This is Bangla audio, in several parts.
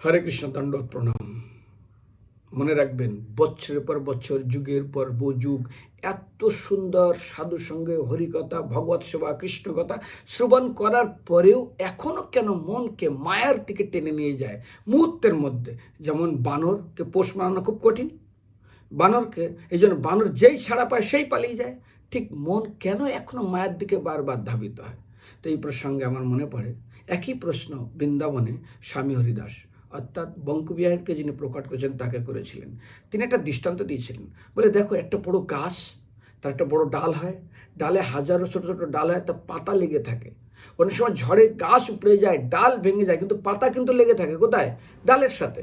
হরে কৃষ্ণ, দণ্ডবত প্রণাম। মনে রাখবেন, বছরের পর বছর, যুগের পর যুগ এত সুন্দর সাধুর সঙ্গে হরিকথা, ভগবত সেবা, কৃষ্ণ কথা শ্রবণ করার পরেও এখনো কেন মনকে মায়ার দিকে টেনে নিয়ে যায় মুহূর্তের মধ্যে। যেমন বানরকে পোষ মানানো খুব কঠিন, বানরকে এই জন্য বানর যেই ছাড়া পায় সেই পালিয়ে যায়। ঠিক মন কেন এখনো মায়ের দিকে বারবার ধাবিত হয়? তো এই প্রসঙ্গে আমার মনে পড়ে একই প্রশ্ন বৃন্দাবনে স্বামী হরিদাস, অর্থাৎ বঙ্কবিহারীকে যিনি প্রকট করেছেন তাকে করেছিলেন। তিনি একটা দৃষ্টান্ত দিয়েছিলেন, বলে দেখো একটা বড় গাছ, তার একটা বড় ডাল হয়, ডালে হাজারো ছোট ছোট ডাল হয়, তার পাতা লেগে থাকে। অনেক সময় ঝড়ে গাছ উপড়ে যায়, ডাল ভেঙে যায়, কিন্তু পাতা কিন্তু লেগে থাকে কোথায়? ডালের সাথে।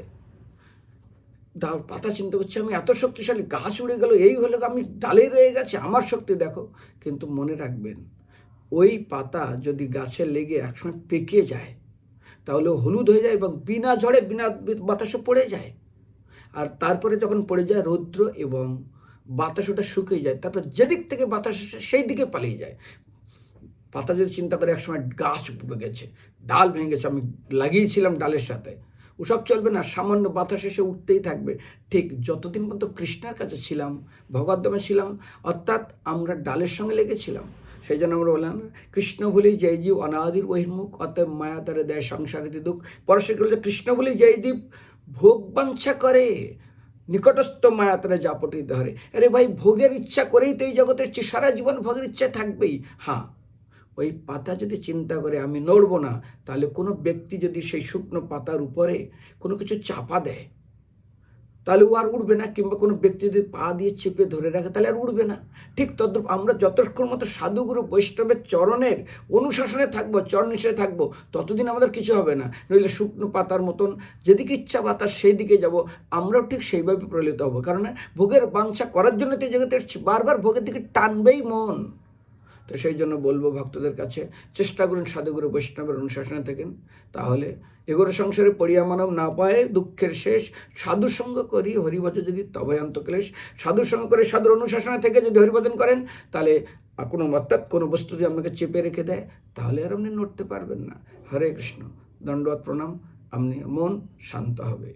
ডাল পাতা চিন্তা করছে আমি এত শক্তিশালী, গাছ উড়ে গেল, এই হলো আমি ডালে রয়ে গেছে, আমার শক্তি দেখো। কিন্তু মনে রাখবেন, ওই পাতা যদি গাছে লেগে একসময় পেকে যায় তাহলে হলুদ হয়ে যায় এবং বিনা ঝড়ে বিনা বাতাসে পড়ে যায়। আর তারপরে যখন পড়ে যায় রৌদ্র এবং বাতাস, ওটা শুকিয়ে যায়, তারপর যেদিক থেকে বাতাস আসে সেই দিকে পালিয়ে যায়। পাতা যদি চিন্তা করে একসময় গাছ উপড়ে গেছে, ডাল ভেঙে গেছে, আমি লাগিয়েছিলাম ডালের সাথে, ওসব চলবে না, সামান্য বাতাস এসে উঠতেই থাকবে। ঠিক যতদিন পর্যন্ত কৃষ্ণের কাছে ছিলাম, ভগবদ্ধামে ছিলাম, অর্থাৎ আমরা ডালের সঙ্গে লেগেছিলাম। সেই জন্য আমরা বললাম, কৃষ্ণ বলি যেই জীব অনাদির বহির্মুখ, অতএব মায়া তারে দেয় সংসারেতে দুঃখ। পরশে কৃষ্ণ বলি যেই জীব ভোগ বাঞ্ছা করে, নিকটস্থ মায়া তারা জাপটিত ধরে। আরে ভাই, ভোগের ইচ্ছা করেই তো এই জগতের সারা জীবন ভোগের ইচ্ছা থাকবেই। হ্যাঁ, ওই পাতা যদি চিন্তা করে আমি নড়ব না, তাহলে কোনো ব্যক্তি যদি সেই শুকনো পাতার উপরে কোনো কিছু চাপা দেয় তাহলে ও আর উঠবে না, কিংবা কোনো ব্যক্তি যদি পা দিয়ে চেপে ধরে রাখে তাহলে আর উঠবে না। ঠিক তদ্রূপ আমরা যতক্ষণ মতো সাধুগুরু বৈষ্ণবের চরণের অনুশাসনে থাকবো, চরণ নিষেধে থাকবো, ততদিন আমাদের কিছু হবে না। নইলে শুকনো পাতার মতন যেদিকে ইচ্ছা বাতাস সেই দিকে যাব, আমরাও ঠিক সেইভাবে প্রলিত হবো। কারণ ভোগের বাঞ্ছা করার জন্য তো জগতে বারবার ভোগের দিকে টানবেই মন। তো সেই জন্য বলবো ভক্তদের কাছে, চেষ্টা করুন সাধুগুরু বৈষ্ণবের অনুশাসনে থাকেন, তাহলে এগোর সংসারে পড়িয়া মানব না পায় দুঃখের শেষ। সাধুর সঙ্গ করি হরিভজন যদি তভয় অন্তক্লেশ। সাধুর সঙ্গ করে সাধুর অনুশাসনে থেকে যদি হরিভজন করেন, তাহলে কোনো অর্থাৎ কোনো বস্তু যদি আপনাকে চেপে রেখে দেয় তাহলে আর আপনি নড়তে পারবেন না। হরে কৃষ্ণ, দণ্ডবত প্রণাম। আপনি মন শান্ত হবে।